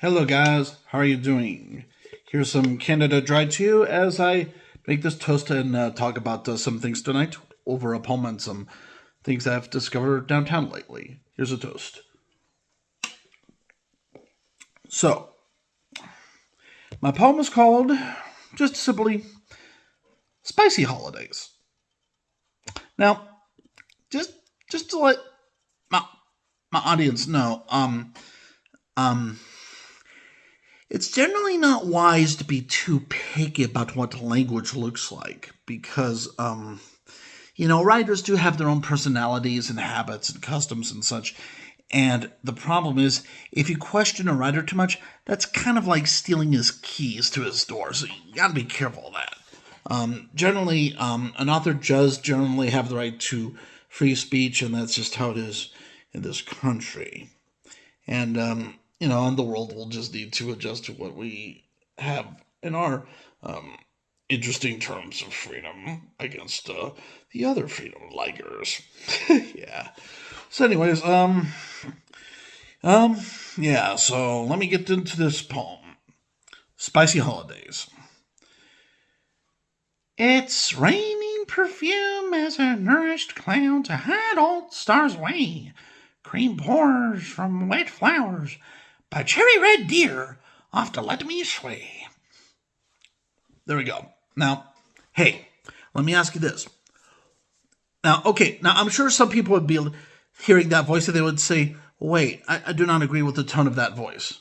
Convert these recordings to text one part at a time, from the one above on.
Hello, guys. How are you doing? Here's some Canada Dry to you as I make this toast and talk about some things tonight over a poem and some things I've discovered downtown lately. Here's a toast. So, my poem is called just simply Spicy Holidays. Now, just just to let my my audience know, um, it's generally not wise to be too picky about what language looks like because, writers do have their own personalities and habits and customs and such. And the problem is, if you question a writer too much, that's kind of like stealing his keys to his door. So you gotta be careful of that. Generally, an author does generally have the right to free speech, and that's just how it is in this country. And in the world, we'll just need to adjust to what we have in our interesting terms of freedom against the other freedom likers. Yeah. So, anyways, yeah. So let me get into this poem, "Spicy Holidays." It's raining perfume as a nourished cloud to hide old stars away. Cream pours from wet flowers by cherry red deer off to let me sway. There we go. Now, hey, let me ask you this. Now I'm sure some people would be hearing that voice and they would say, wait, I do not agree with the tone of that voice.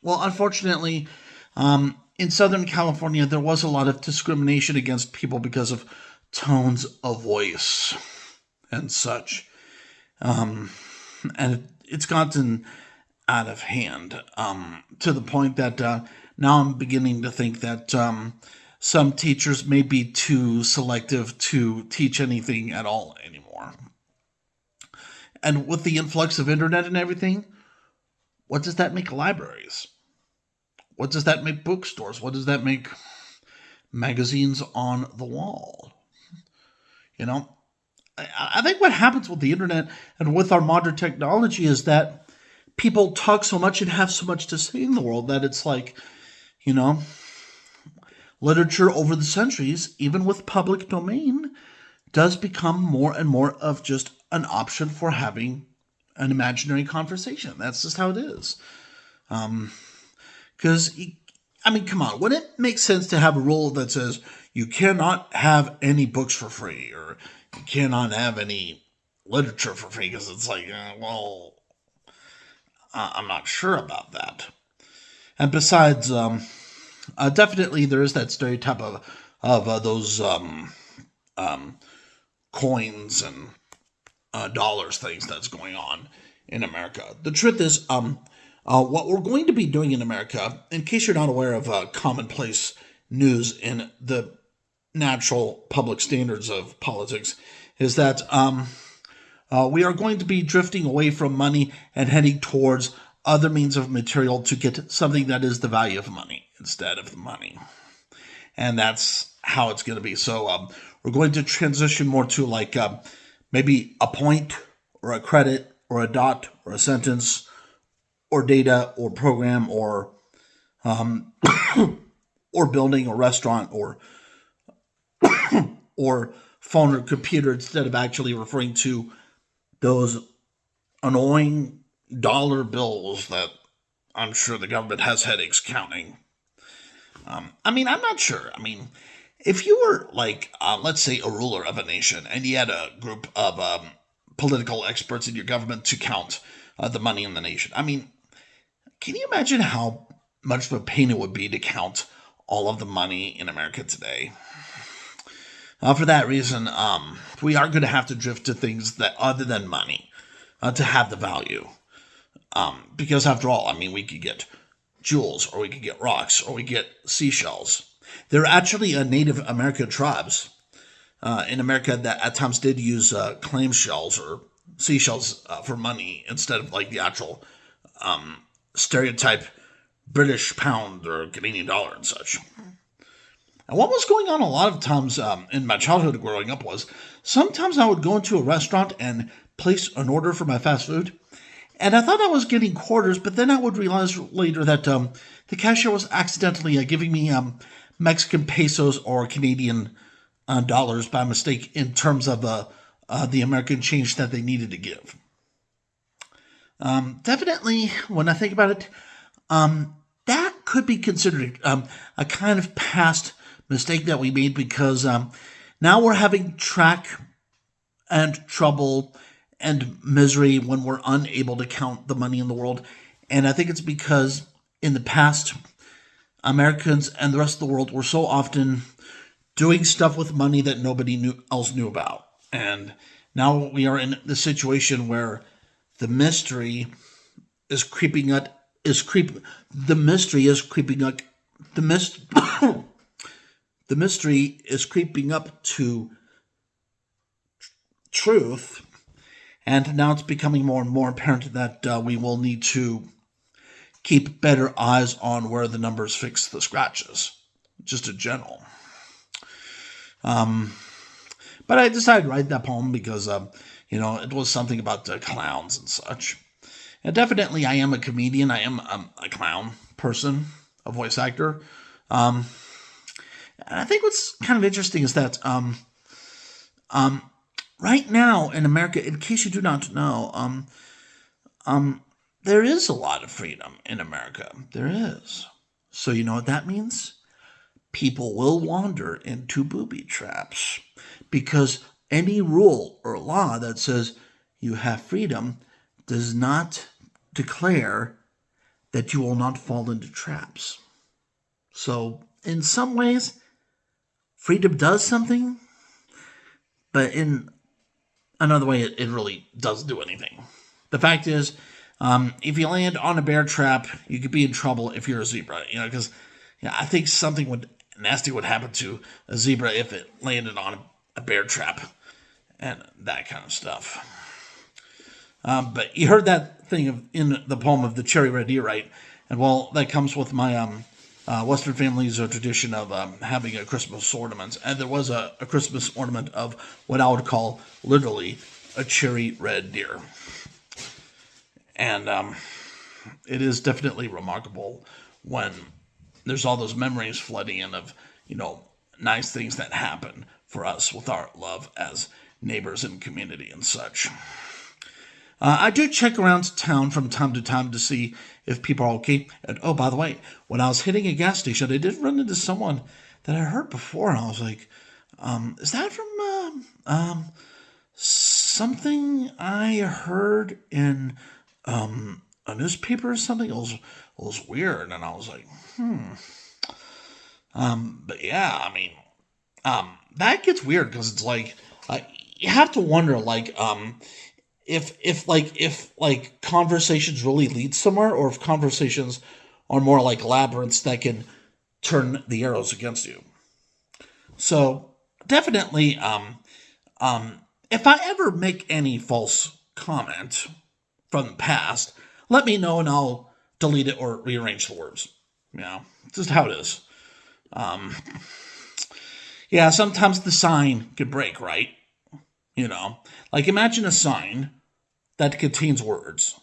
Well, unfortunately, in Southern California, there was a lot of discrimination against people because of tones of voice and such. And it's gotten out of hand to the point that now I'm beginning to think that some teachers may be too selective to teach anything at all anymore. And with the influx of internet and everything, what does that make libraries? What does that make bookstores? What does that make magazines on the wall? You know, I think what happens with the internet and with our modern technology is that people talk so much and have so much to say in the world that it's like, you know, literature over the centuries, even with public domain, does become more and more of just an option for having an imaginary conversation. That's just how it is. Because, come on, wouldn't it make sense to have a rule that says you cannot have any books for free or you cannot have any literature for free? Because it's like, I'm not sure about that. And besides, definitely there is that stereotype of those coins and dollars things that's going on in America. The truth is, what we're going to be doing in America, in case you're not aware of commonplace news in the natural public standards of politics, is that we are going to be drifting away from money and heading towards other means of material to get something that is the value of money instead of the money. And that's how it's going to be. So we're going to transition more to like maybe a point or a credit or a dot or a sentence or data or program or or building or restaurant or phone or computer instead of actually referring to those annoying dollar bills that I'm sure the government has headaches counting. I'm not sure. If you were like, let's say, a ruler of a nation and you had a group of political experts in your government to count the money in the nation, can you imagine how much of a pain it would be to count all of the money in America today? For that reason, we are going to have to drift to things that other than money to have the value. Because after all, we could get jewels, or we could get rocks, or we get seashells. There are actually Native American tribes in America that at times did use clam shells or seashells for money instead of like the actual stereotype British pound or Canadian dollar and such. And what was going on a lot of times in my childhood growing up was sometimes I would go into a restaurant and place an order for my fast food, And I thought I was getting quarters, but then I would realize later that the cashier was accidentally giving me Mexican pesos or Canadian dollars by mistake in terms of the American change that they needed to give. Definitely, when I think about it, that could be considered a kind of past mistake that we made because now we're having track and trouble and misery when we're unable to count the money in the world. And I think it's because in the past, Americans and the rest of the world were so often doing stuff with money that nobody else knew about. And now we are in the situation where the mystery is creeping up. The mystery is creeping up. The mystery is creeping up to truth. And now it's becoming more and more apparent that we will need to keep better eyes on where the numbers fix the scratches, just in general. But I decided to write that poem because, it was something about clowns and such. And definitely I am a comedian. I am a clown person, a voice actor. And I think what's kind of interesting is that right now in America, in case you do not know, there is a lot of freedom in America. There is. So you know what that means? People will wander into booby traps because any rule or law that says you have freedom does not declare that you will not fall into traps. So in some ways, freedom does something, but in another way, it really doesn't do anything. The fact is, if you land on a bear trap, you could be in trouble if you're a zebra, because I think something nasty would happen to a zebra if it landed on a bear trap and that kind of stuff. But you heard that thing in the poem of the cherry red deer, right? And well, that comes with my Western family's tradition of having a Christmas ornament. And there was a Christmas ornament of what I would call literally a cherry red deer. And it is definitely remarkable when there's all those memories flooding in of, nice things that happen for us with our love as neighbors and community and such. I do check around town from time to time to see if people are okay. And oh, by the way, when I was hitting a gas station, I did run into someone that I heard before, and I was like, is that from something I heard in a newspaper or something? It was weird, and I was like, But yeah, that gets weird because it's like you have to wonder, if conversations really lead somewhere, or if conversations are more like labyrinths that can turn the arrows against you. So definitely, if I ever make any false comment from the past, let me know and I'll delete it or rearrange the words. Just how it is. Sometimes the sign could break, right? Imagine a sign that contains words,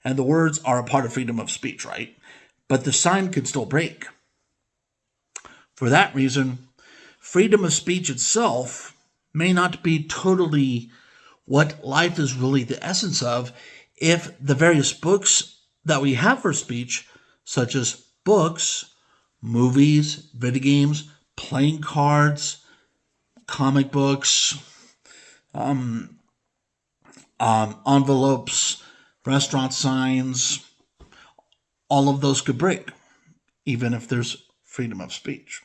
and the words are a part of freedom of speech, right? But the sign could still break. For that reason, freedom of speech itself may not be totally what life is really the essence of if the various books that we have for speech, such as books, movies, video games, playing cards, comic books, envelopes, restaurant signs, all of those could break, even if there's freedom of speech.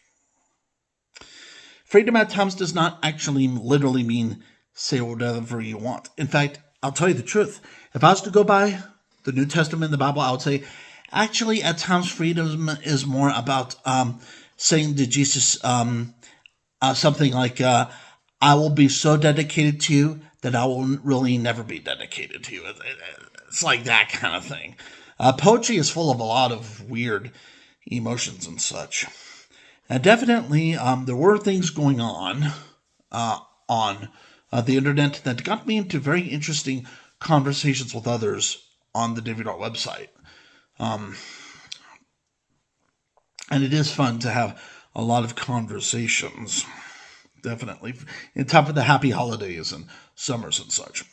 Freedom at times does not actually literally mean say whatever you want. In fact, I'll tell you the truth. If I was to go by the New Testament, the Bible, I would say, actually, at times, freedom is more about saying to Jesus something like, I will be so dedicated to you that I will really never be dedicated to you. It's like that kind of thing. Poetry is full of a lot of weird emotions and such. And definitely, there were things going on the internet that got me into very interesting conversations with others on the DeviantArt website. And it is fun to have a lot of conversations, definitely, in time for the happy holidays and summers and such.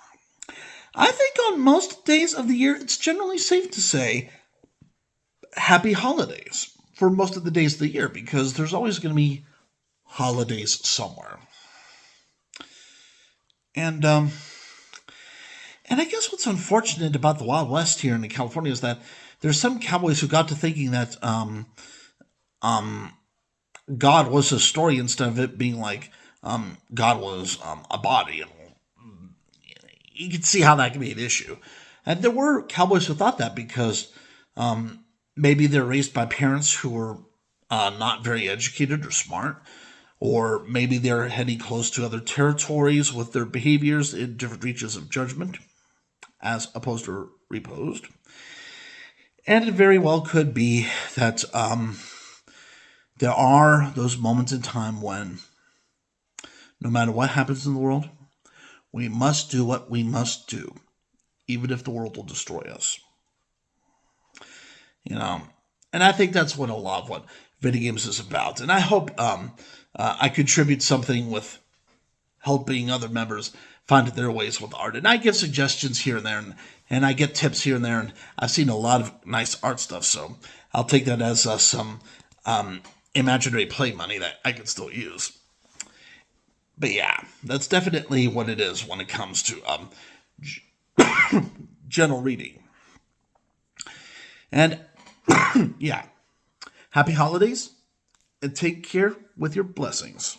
I think on most days of the year, it's generally safe to say happy holidays for most of the days of the year, because there's always going to be holidays somewhere. And I guess what's unfortunate about the Wild West here in California is that there's some cowboys who got to thinking that God was a story instead of it being like God was a body. And you can see how that can be an issue. And there were cowboys who thought that because maybe they're raised by parents who were not very educated or smart, or maybe they're heading close to other territories with their behaviors in different reaches of judgment, as opposed to reposed. And it very well could be that there are those moments in time when, no matter what happens in the world, we must do what we must do, even if the world will destroy us. And I think that's what a lot of what video games is about. And I hope I contribute something with helping other members find their ways with art. And I give suggestions here and there, and I get tips here and there. And I've seen a lot of nice art stuff, so I'll take that as some imaginary play money that I can still use. But yeah, that's definitely what it is when it comes to general reading. And yeah, happy holidays, and take care with your blessings.